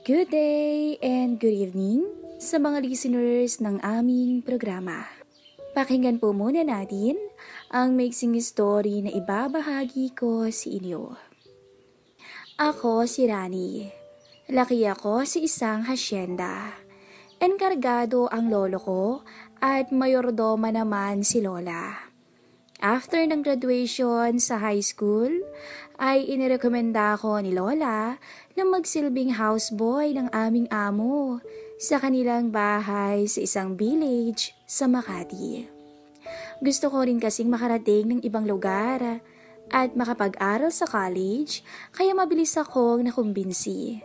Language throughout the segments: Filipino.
Good day and good evening sa mga listeners ng aming programa. Pakinggan po muna natin ang mixing story na ibabahagi ko sa inyo. Ako si Rani. Laki ako sa isang hasyenda. Enkargado ang lolo ko at mayordoma naman si lola. After ng graduation sa high school, ay inirekomenda ko ni lola na magsilbing houseboy ng aming amo sa kanilang bahay sa isang village sa Makati. Gusto ko rin kasing makarating ng ibang lugar at makapag-aral sa college kaya mabilis akong nakumbinsi.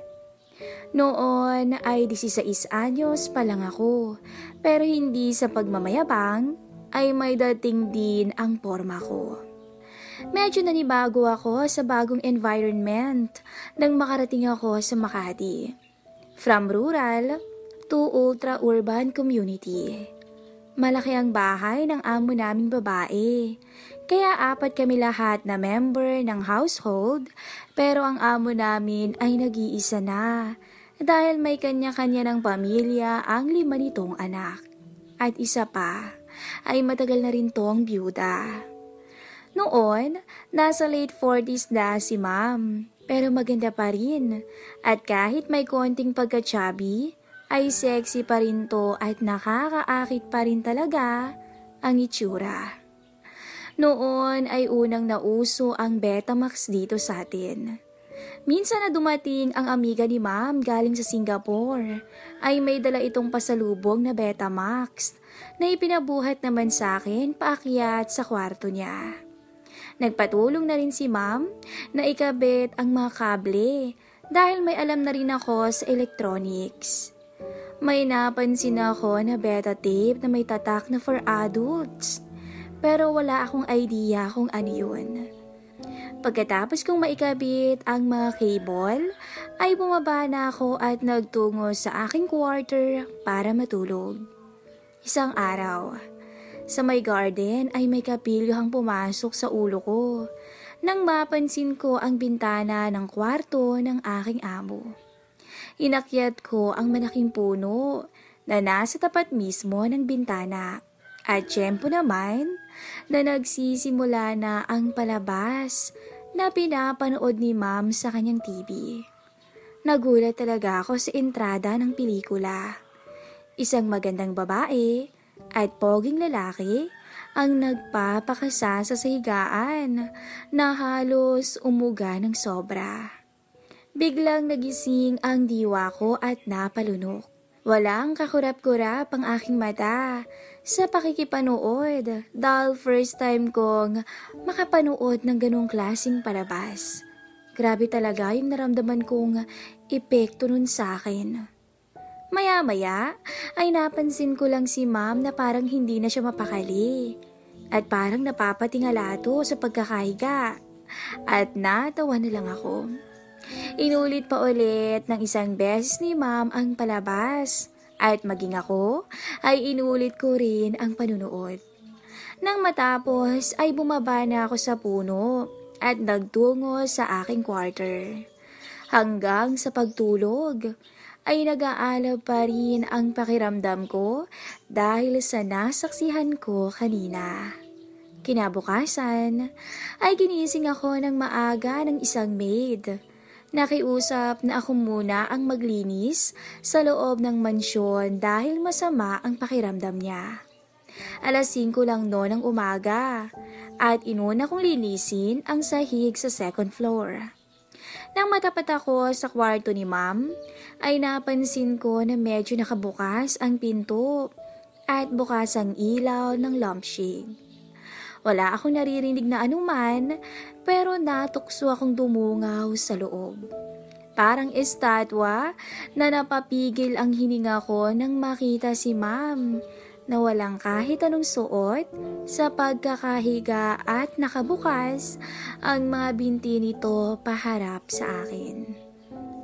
Noon ay 16 anyos pa lang ako pero hindi sa pagmamayabang ay may dating din ang porma ko. Medyo nanibago ako sa bagong environment nang makarating ako sa Makati. From rural to ultra-urban community. Malaki ang bahay ng amo naming babae. Kaya 4 kami lahat na member ng household pero ang amo namin ay nag-iisa na dahil may kanya-kanya ng pamilya ang 5 nitong anak. At isa pa ay matagal na rin tong byuda. Noon, nasa late 40s na si ma'am, pero maganda pa rin. At kahit may konting pagka-chubby, ay sexy pa rin to at nakakaakit pa rin talaga ang itsura. Noon ay unang nauso ang Betamax dito sa atin. Minsan na dumating ang amiga ni ma'am galing sa Singapore, ay may dala itong pasalubong na Betamax na ipinabuhat naman sa akin paakyat sa kwarto niya. Nagpatulong na rin si ma'am na ikabit ang mga kable dahil may alam na rin ako sa electronics. May napansin ako na beta tape na may tatak na for adults pero wala akong idea kung ano yun. Pagkatapos kong maikabit ang mga cable, ay bumaba na ako at nagtungo sa aking quarter para matulog. Isang araw, sa may garden ay may kapilyuhang pumasok sa ulo ko nang mapansin ko ang bintana ng kwarto ng aking amo. Inakyat ko ang malaking puno na nasa tapat mismo ng bintana at tiyempo naman na nagsisimula na ang palabas na pinapanood ni ma'am sa kanyang TV. Nagulat talaga ako sa entrada ng pelikula. Isang magandang babae at poging lalaki ang nagpapakasa sa higaan na halos umuga ng sobra. Biglang nagising ang diwa ko at napalunok. Walang kakurap-kurap ang aking mata sa pakikipanood dahil first time kong makapanood ng ganong klaseng palabas. Grabe talaga yung naramdaman kong epekto nun sa akin. Maya-maya ay napansin ko lang si ma'am na parang hindi na siya mapakali at parang napapatingala to sa pagkakahiga at natawa na lang ako. Inulit pa ulit ng isang beses ni ma'am ang palabas at maging ako ay inulit ko rin ang panunood. Nang matapos ay bumaba na ako sa puno at nagtungo sa aking quarter. Hanggang sa pagtulog ay nag-aalab pa rin ang pakiramdam ko dahil sa nasaksihan ko kanina. Kinabukasan ay ginising ako ng maaga ng isang maid. Nakiusap na ako muna ang maglinis sa loob ng mansyon dahil masama ang pakiramdam niya. 5:00 lang noon ng umaga at inuna kong linisin ang sahig sa second floor. Nang matapat ako sa kwarto ni ma'am, ay napansin ko na medyo nakabukas ang pinto at bukas ang ilaw ng lampshade. Wala akong naririnig na anuman pero natukso akong dumungaw sa loob. Parang estatwa na napapigil ang hininga ko nang makita si ma'am na walang kahit anong suot sa pagkakahiga at nakabukas ang mga binti nito paharap sa akin.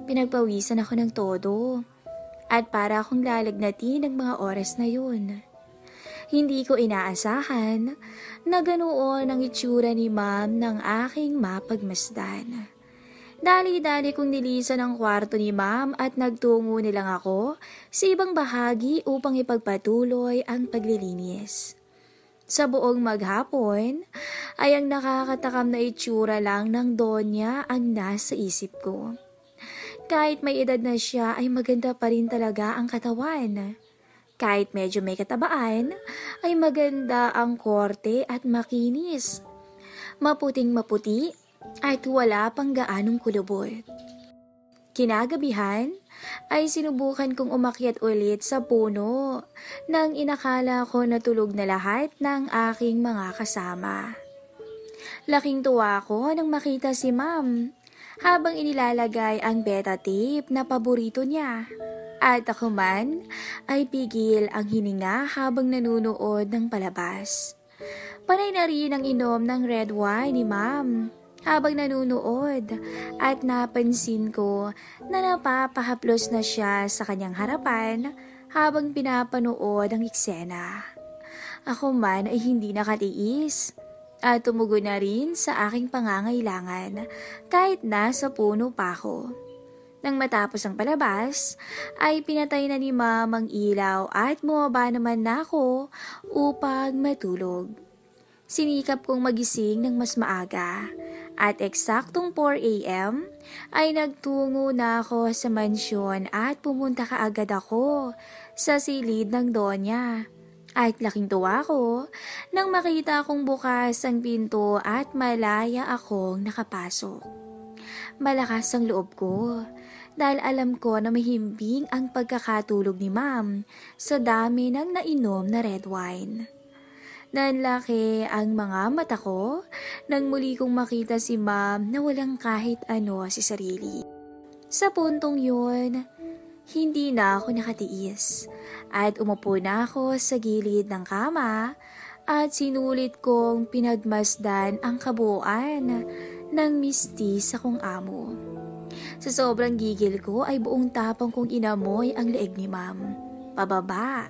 Pinagpawisan ako ng todo at para akong lalagnatin ng mga oras na yun. Hindi ko inaasahan na ganoon ang itsura ni ma'am ng aking mapagmasdan. Dali-dali kong nilisan ang kwarto ni ma'am at nagtungo nilang ako sa ibang bahagi upang ipagpatuloy ang paglilinis. Sa buong maghapon ay ang nakakatakam na itsura lang ng Donya ang nasa isip ko. Kahit may edad na siya ay maganda pa rin talaga ang katawan. Kahit medyo may katabaan ay maganda ang korte at makinis. Maputing maputi at wala pang gaanong kulubot. Kinagabihan ay sinubukan kong umakyat ulit sa puno nang inakala ko na tulog na lahat ng aking mga kasama. Laking tuwa ko nang makita si ma'am habang inilalagay ang beta tape na paborito niya. At ako man ay pigil ang hininga habang nanunood ng palabas. Panay na rin ang inom ng red wine ni ma'am habang nanunood at napansin ko na napapahaplos na siya sa kanyang harapan habang pinapanood ang eksena. Ako man ay hindi nakatiis at tumugon na rin sa aking pangangailangan kahit nasa puno pa ako. Nang matapos ang palabas, ay pinatay na ni ma'am ang ilaw at bumaba naman na ako upang matulog. Sinikap kong magising ng mas maaga at eksaktong 4 a.m. ay nagtungo na ako sa mansyon at pumunta kaagad ako sa silid ng Donya. At laking tuwa ko nang makita kong bukas ang pinto at malaya akong nakapasok. Malakas ang loob ko dahil alam ko na mahimbing ang pagkakatulog ni ma'am sa dami ng nainom na red wine. Nanlaki ang mga mata ko nang muli kong makita si ma'am na walang kahit ano sa sarili. Sa puntong yun, hindi na ako nakatiis at umupo na ako sa gilid ng kama at sinulit kong pinagmasdan ang kabuuan ng mistis akong amo. Sa sobrang gigil ko ay buong tapang kong inamoy ang leeg ni ma'am, pababa,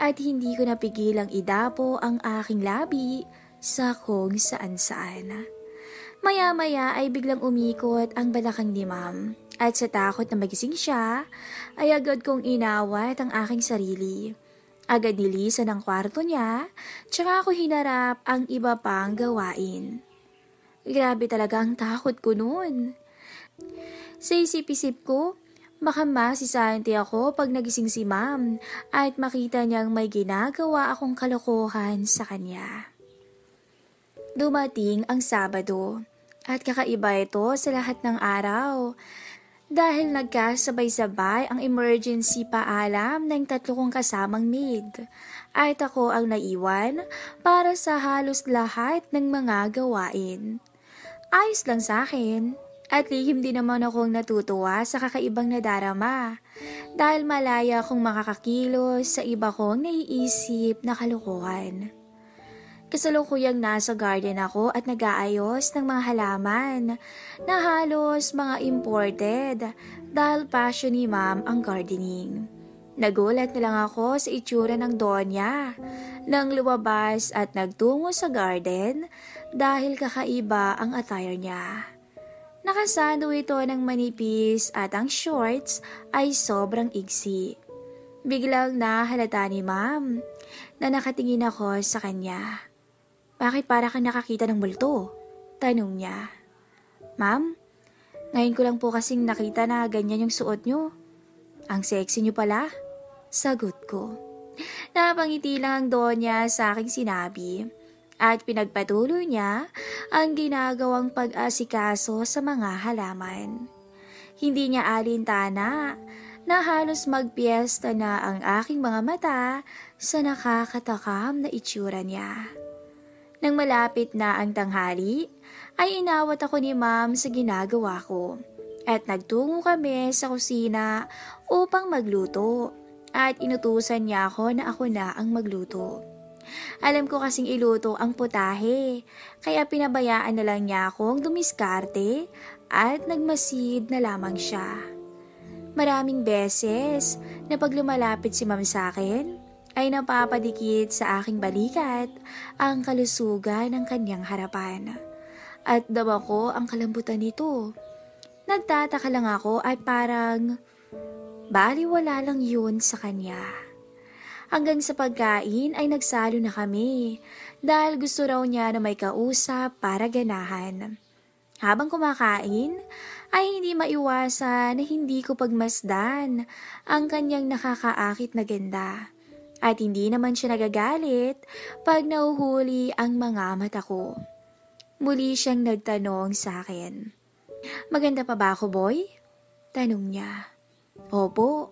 at hindi ko napigilang idapo ang aking labi sa kung saan-saan. Maya-maya ay biglang umikot ang balakang ni ma'am at sa takot na magising siya ay agad kong inawat ang aking sarili. Agad nilisan ang kwarto niya tsaka ako hinarap ang iba pang gawain. Grabe talaga ang takot ko noon. Sa isip-isip ko, baka masisanti ako pag nagising si ma'am at makita niyang may ginagawa akong kalokohan sa kanya. Dumating ang Sabado at kakaiba ito sa lahat ng araw dahil nagkasabay-sabay ang emergency paalam ng 3 kong kasamang maid at ako ang naiwan para sa halos lahat ng mga gawain. Ayos lang sa akin. At lihim din naman akong natutuwa sa kakaibang nadarama dahil malaya akong makakakilos sa iba kong naiisip na kalokohan. Kasalukuyang nasa garden ako at nag-aayos ng mga halaman na halos mga imported dahil passion ni ma'am ang gardening. Nagulat na lang ako sa itsura ng Donya nang lumabas at nagtungo sa garden dahil kakaiba ang attire niya. Nakasando ito ng manipis at ang shorts ay sobrang igsi. Biglang nahalata ni ma'am na nakatingin ako sa kanya. Bakit para kang nakakita ng multo? Tanong niya. Ma'am, ngayon ko lang po kasing nakita na ganyan yung suot nyo. Ang sexy nyo pala. Sagot ko. Napangiti lang ang Donya sa aking sinabi. At pinagpatuloy niya ang ginagawang pag-asikaso sa mga halaman. Hindi niya alintana na halos magpiesta na ang aking mga mata sa nakakatakam na itsura niya. Nang malapit na ang tanghali, ay inawat ako ni ma'am sa ginagawa ko at nagtungo kami sa kusina upang magluto at inutusan niya ako na ako na ang magluto. Alam ko kasing iluto ang putahe, kaya pinabayaan na lang niya akong dumiskarte at nagmasid na lamang siya. Maraming beses na pag lumalapit si ma'am sa akin, ay napapadikit sa aking balikat ang kalusugan ng kanyang harapan. At daw ako ang kalambutan nito. Nagtataka lang ako at parang baliwala lang yun sa kanya. Hanggang sa pagkain ay nagsalo na kami dahil gusto raw niya na may kausap para ganahan. Habang kumakain ay hindi maiwasan na hindi ko pagmasdan ang kanyang nakakaakit na ganda. At hindi naman siya nagagalit pag nahuhuli ang mga mata ko. Muli siyang nagtanong sa akin. "Maganda pa ba ako, boy?" Tanong niya. "Opo,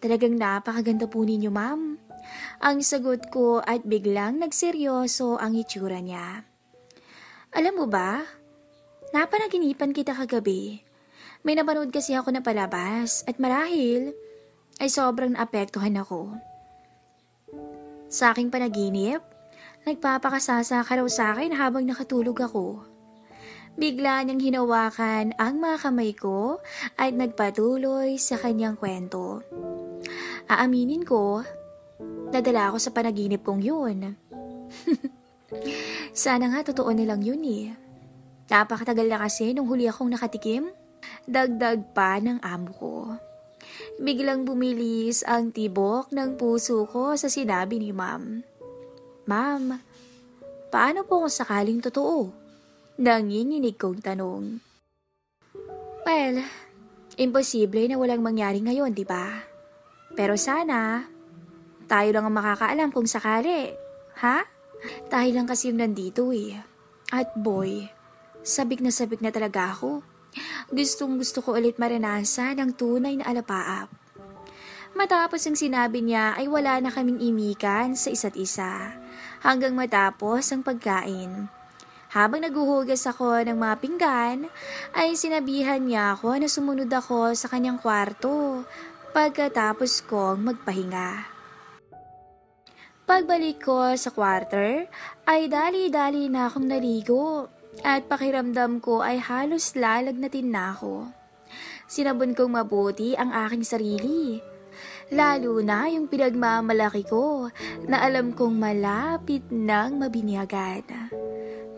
talagang napakaganda po ninyo, ma'am." Ang sagot ko at biglang nagseryoso ang itsura niya. "Alam mo ba, napanaginipan kita kagabi. May napanood kasi ako na palabas at marahil ay sobrang naapektuhan ako. Sa aking panaginip, nagpapakasasa ka raw sa akin habang nakatulog ako." Bigla niyang hinawakan ang mga kamay ko at nagpatuloy sa kanyang kwento. Aaminin ko, nadala ako sa panaginip kong yun. Sana nga totoo na lang yun eh. Napakatagal na kasi nung huli akong nakatikim. Dagdag pa ng amo ko. Biglang bumilis ang tibok ng puso ko sa sinabi ni ma'am. "Ma'am, paano po kung sakaling totoo?" Nanginginig kong tanong. Well, imposible na walang mangyari ngayon, di ba? Pero sana, tayo lang ang makakaalam kung sakali. Ha? Tayo lang kasi yung nandito eh. At boy, sabik na talaga ako. Gustong gusto ko ulit maranasan ang tunay na alapaap. Matapos ang sinabi niya ay wala na kaming imikan sa isa't isa. Hanggang matapos ang pagkain. Habang naguhugas ako ng mga pinggan, ay sinabihan niya ako na sumunod ako sa kanyang kwarto pagkatapos kong magpahinga. Pagbalik ko sa quarter, ay dali-dali na akong naligo at pakiramdam ko ay halos lalagnatin na ako. Sinabon kong mabuti ang aking sarili, lalo na yung pinagmamalaki ko na alam kong malapit nang mabinyagan.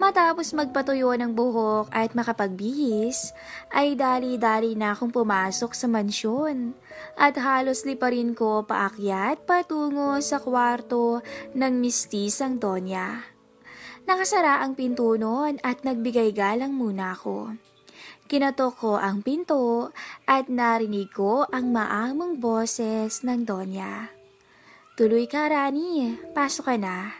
Matapos magpatuyo ng buhok at makapagbihis, ay dali-dali na akong pumasok sa mansyon at halos liparin ko paakyat patungo sa kwarto ng mistisang Donya. Nakasara ang pinto noon at nagbigay galang muna ako. Kinatok ko ang pinto at narinig ko ang maamong boses ng Donya. "Tuloy ka, Rani, pasok ka na."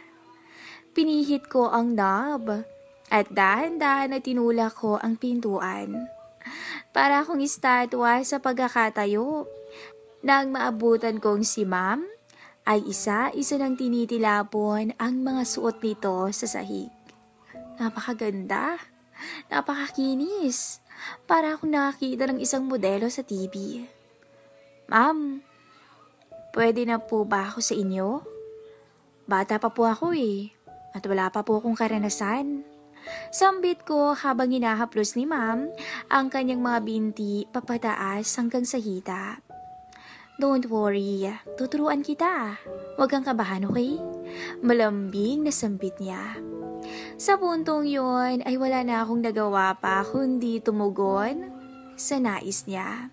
Pinihit ko ang knob at dahan-dahan na tinulak ko ang pintuan. Para akong estatwa sa pagkakatayo. Nang maabutan kong si ma'am, ay isa-isa nang tinitilapon ang mga suot nito sa sahig. Napakaganda, napakakinis. Para akong nakakita ng isang modelo sa TV. "Ma'am, pwede na po ba ako sa inyo? Bata pa po ako eh. At wala pa po akong karanasan." Sambit ko habang hinahaplos ni ma'am ang kanyang mga binti papataas hanggang sa hita. "Don't worry, tuturuan kita. Huwag kang kabahan, okay?" Malambing na sambit niya. Sa puntong yon ay wala na akong nagawa pa kundi tumugon sa nais niya.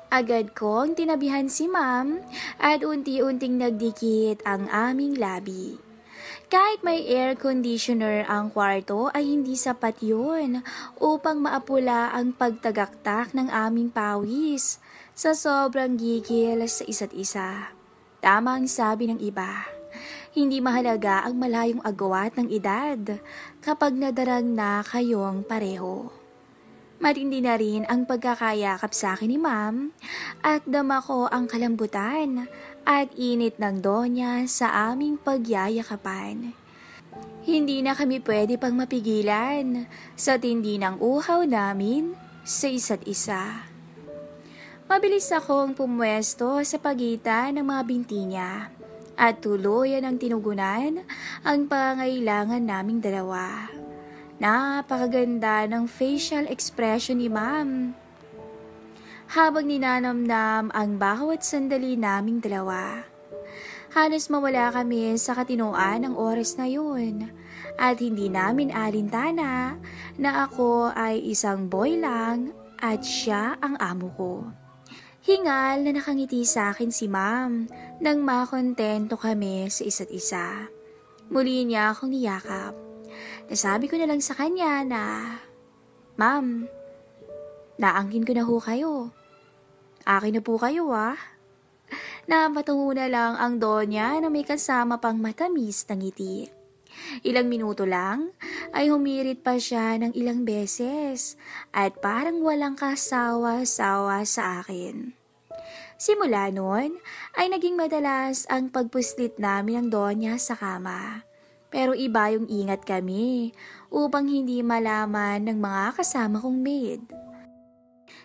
Agad kong tinabihan si ma'am at unti-unting nagdikit ang aming labi. Kahit may air conditioner ang kwarto ay hindi sapat yun upang maapula ang pagtagaktak ng aming pawis sa sobrang gigil sa isa't isa. Tama ang sabi ng iba, hindi mahalaga ang malayong agwat ng edad kapag nadarang na kayong pareho. Matindi na rin ang pagkakayakap sa akin ni ma'am at dama ko ang kalambutan at init ng Donya sa aming pagyayakapan. Hindi na kami pwede pang mapigilan sa tindi ng uhaw namin sa isa't isa. Mabilis akong pumwesto sa pagitan ng mga binti niya at tuluyan ang tinugunan ang pangailangan naming dalawa. Napakaganda ng facial expression ni ma'am habang ninanamnam ang bawat sandali naming dalawa. Halos mawala kami sa katinoan ng oras na yun at hindi namin alintana na ako ay isang boy lang at siya ang amo ko. Hingal na nakangiti sa akin si ma'am nang makontento kami sa isa't isa. Muli niya akong niyakap. Nasabi ko na lang sa kanya na, "Ma'am, naangkin ko na ho kayo. Akin na po kayo Napatungo na lang ang donya na may kasama pang matamis na ngiti. Ilang minuto lang ay humirit pa siya ng ilang beses at parang walang kasawa-sawa sa akin. Simula noon ay naging madalas ang pagpuslit namin ng donya sa kama. Pero iba yung ingat kami upang hindi malaman ng mga kasama kong maid.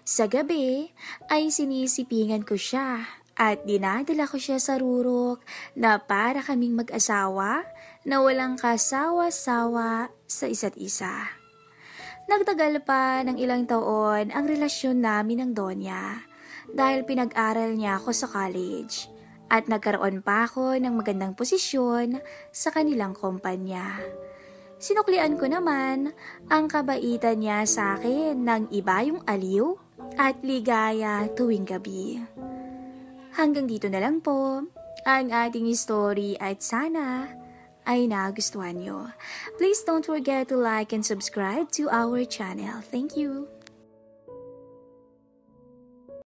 Sa gabi ay sinisipingan ko siya at dinadala ko siya sa rurok na para kaming mag-asawa na walang kasawa-sawa sa isa't isa. Nagtagal pa ng ilang taon ang relasyon namin ng Donya dahil pinag-aral niya ako sa college at nagkaroon pa ako ng magandang posisyon sa kanilang kumpanya. Sinuklian ko naman ang kabaitan niya sa akin ng iba yung aliw at ligaya tuwing gabi. Hanggang dito na lang po ang ating story at sana ay nagustuhan nyo. Please don't forget to like and subscribe to our channel. Thank you!